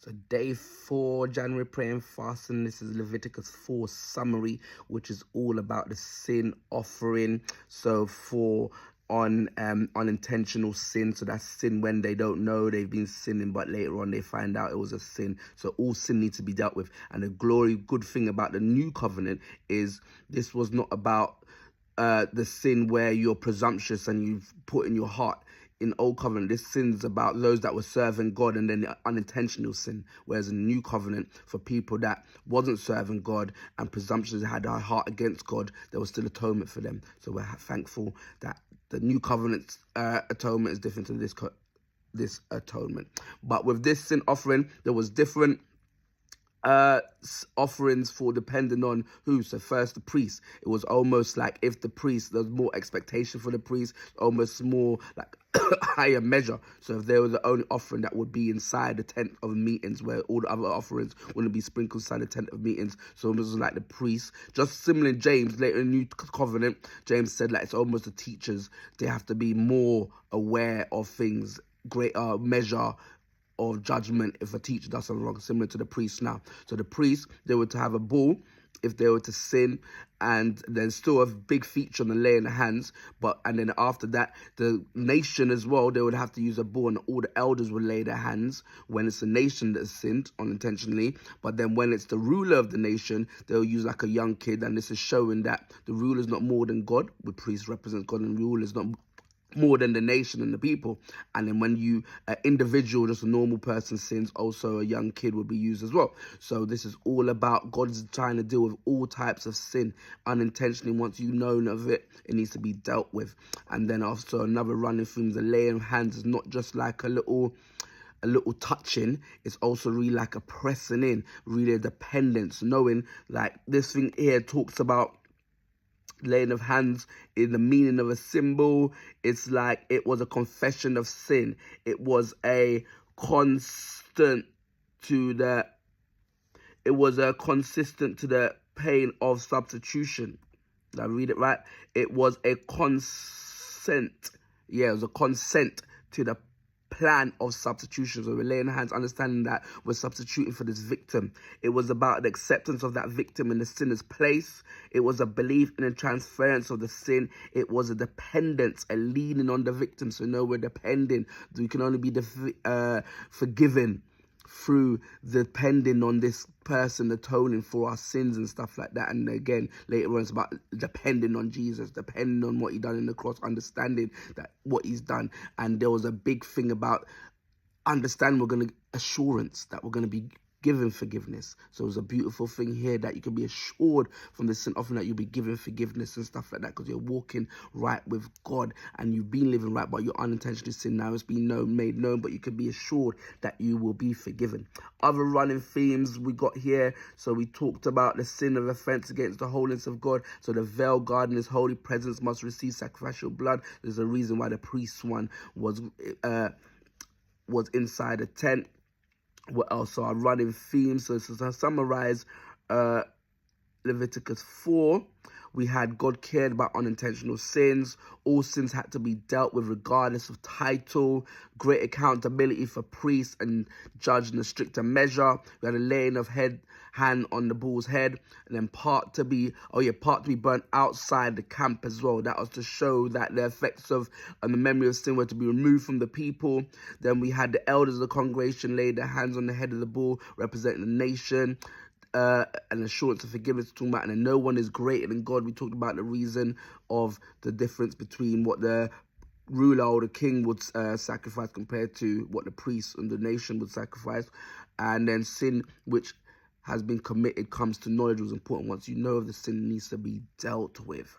So day 4, January Prayer Fasting. This is Leviticus 4 summary, which is all about the sin offering. So for unintentional sin, so that's sin when they don't know they've been sinning, but later on they find out it was a sin. So all sin needs to be dealt with. And the good thing about the new covenant is this was not about the sin where you're presumptuous and you've put in your heart. In Old Covenant, this sin's about those that were serving God, and then the unintentional sin. Whereas in the New Covenant, for people that wasn't serving God and presumptuous had a heart against God, there was still atonement for them. So we're thankful that the New Covenant atonement is different to this atonement. But with this sin offering, there was different offerings for depending on who. So first the priest, it was almost like if the priest, there's more expectation for the priest, almost more like higher measure. So if they were the only offering that would be inside the tent of meetings, where all the other offerings wouldn't be sprinkled inside the tent of meetings, so it was like the priest. Just similar in James, later in the New Covenant, James said like it's almost the teachers, they have to be more aware of things, greater measure of judgment if a teacher does something wrong, similar to the priests now. So the priests, they were to have a bull if they were to sin, and then still a big feature on the laying of hands. And then after that, the nation as well, they would have to use a bull, and all the elders would lay their hands when it's a nation that has sinned unintentionally. But then when it's the ruler of the nation, they'll use like a young kid, and this is showing that the ruler is not more than God. The priest represents God, and the ruler is not more than the nation and the people. And then when you individual, just a normal person sins, also a young kid would be used as well. So this is all about God's trying to deal with all types of sin unintentionally. Once you know of it, it needs to be dealt with. And then also another running theme, the laying of hands is not just like a little touching, it's also really like a pressing in, really a dependence, knowing like this thing here talks about laying of hands in the meaning of a symbol. It's like it was a confession of sin. It was a consistent to the pain of substitution. Did I read it right? It was a consent. Yeah, it was a consent to the plan of substitution. So we're laying hands, understanding that we're substituting for this victim. It was about the acceptance of that victim in the sinner's place. It was a belief in the transference of the sin. It was a dependence, a leaning on the victim. So no, we're depending. We can only be forgiven through depending on this person atoning for our sins and stuff like that. And again, later on, it's about depending on Jesus, depending on what he done in the cross, understanding that what he's done. And there was a big thing about understanding assurance that we're going to be given forgiveness. So it's a beautiful thing here that you can be assured from the sin offering that you'll be given forgiveness and stuff like that, because you're walking right with God and you've been living right, but your unintentional sin now has been made known, but you can be assured that you will be forgiven. Other running themes we got here. So we talked about the sin of offense against the holiness of God. So the veil guarding his holy presence must receive sacrificial blood. There's a reason why the priest's one was inside a tent. What else are running themes? So to summarize Leviticus 4, we had God cared about unintentional sins. All sins had to be dealt with regardless of title. Great accountability for priests and judged in a stricter measure. We had a laying of hand on the bull's head, and then part to be burnt outside the camp as well. That was to show that the effects of and the memory of sin were to be removed from the people. Then we had the elders of the congregation lay their hands on the head of the bull, representing the nation. An assurance of forgiveness, talking about, and no one is greater than God. We talked about the reason of the difference between what the ruler or the king would sacrifice compared to what the priest and the nation would sacrifice. And then sin which has been committed comes to knowledge was important. Once you know of the sin, it needs to be dealt with.